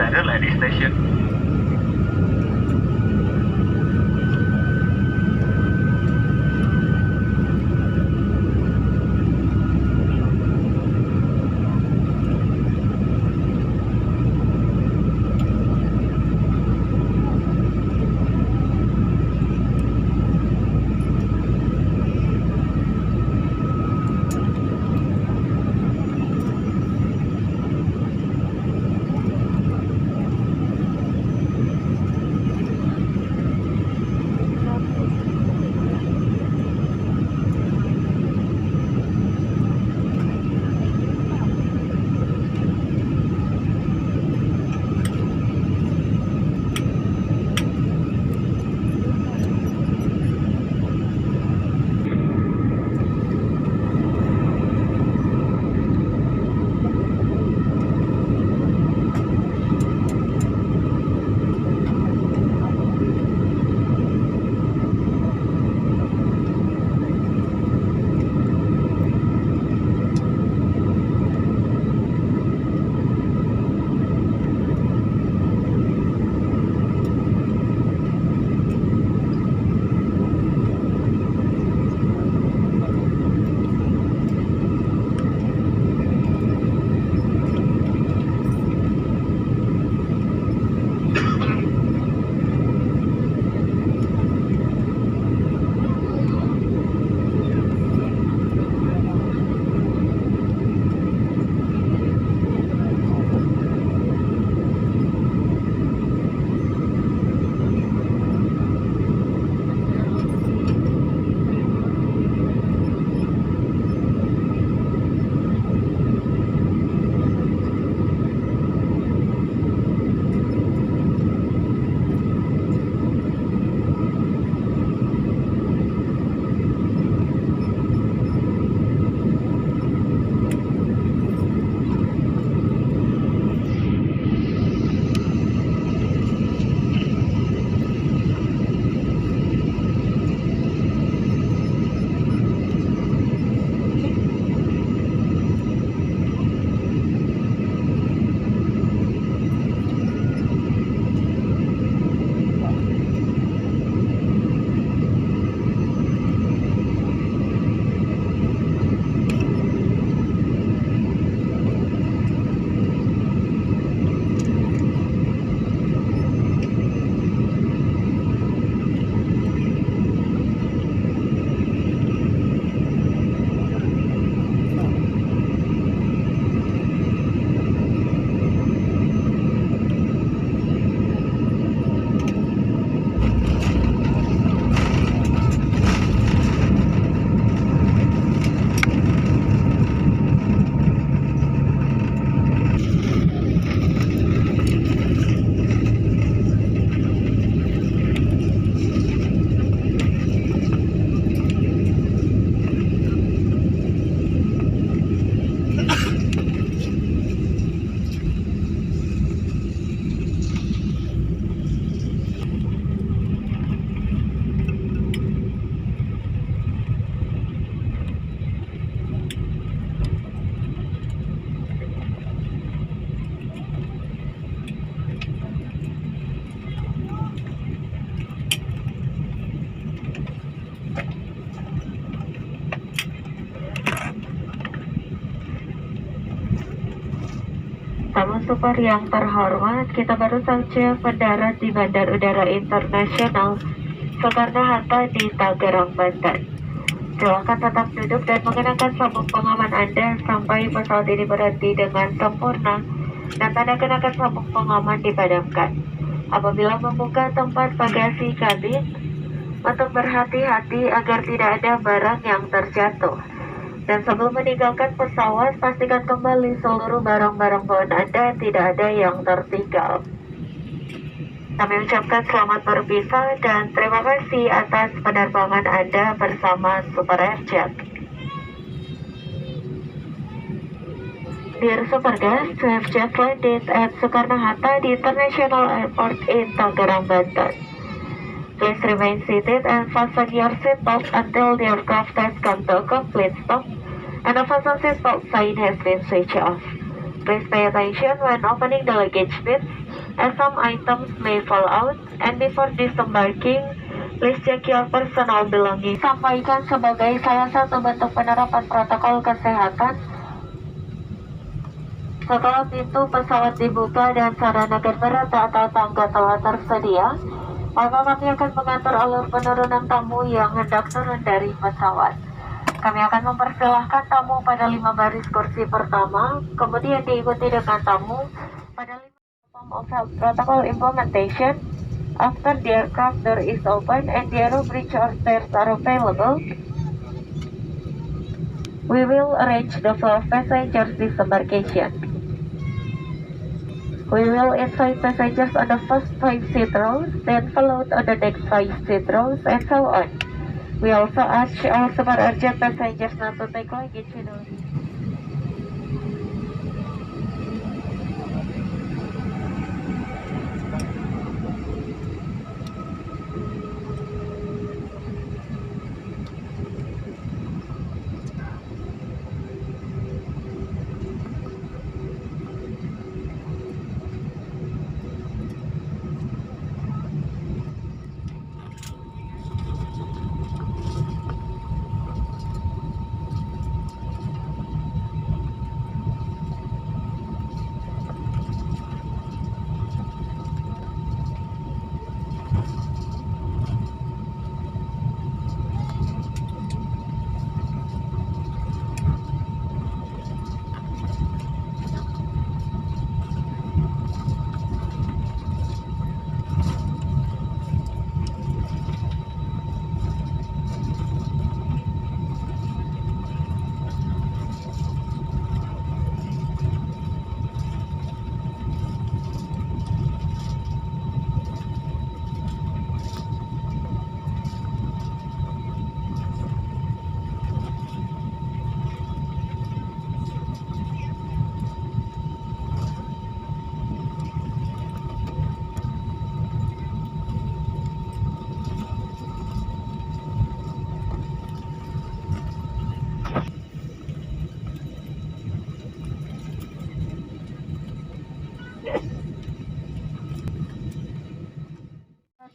adalah di stasiun. Tamu super yang terhormat, kita baru saja mendarat di Bandar Udara Internasional Soekarno-Hatta di Tangerang, Banten. Silakan tetap duduk dan mengenakan sabuk pengaman Anda sampai pesawat ini berhenti dengan sempurna dan tanda kenakan sabuk pengaman dipadamkan. Apabila membuka tempat bagasi kabin, untuk berhati-hati agar tidak ada barang yang terjatuh. Dan sebelum meninggalkan pesawat, pastikan kembali seluruh barang-barang bawaan Anda tidak ada yang tertinggal. Kami ucapkan selamat berpisah dan terima kasih atas penerbangan Anda bersama Super Airjet. Dear Super Guests, we have just landed at Soekarno-Hatta di International Airport in Tangerang, Banten. Please remain seated and fasten your seatbelt until the aircraft has come to a complete stop and the fasten seatbelt sign has been switched off. Please pay attention when opening the luggage bins, as some items may fall out, and before disembarking, please check your personal belongings. Sampaikan sebagai salah satu bentuk penerapan protokol kesehatan. Setelah pintu pesawat dibuka dan sarana darurat atau tangga telah tersedia, maka kami akan mengatur alur penurunan tamu yang hendak turun dari pesawat. Kami akan mempersilahkan tamu pada 5 baris kursi pertama, kemudian diikuti dengan tamu pada 5 form of health protocol implementation. After the aircraft door is open and the aero bridge or stairs are available, we will arrange the flow of passengers disembarkation. We will invite passengers on the first 5 seat rows, then followed on the next 5 seat rows, and so on. We also ask all super urgent passengers not to take luggage with us.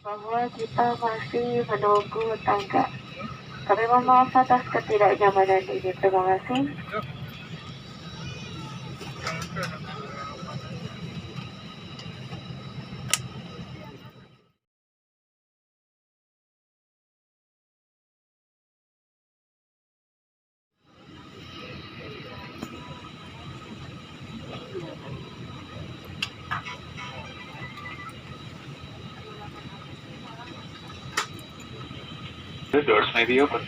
Bahwa kita masih menunggu tangga. Kami mohon maaf atas ketidaknyamanan ini. Terima kasih. The doors may be open.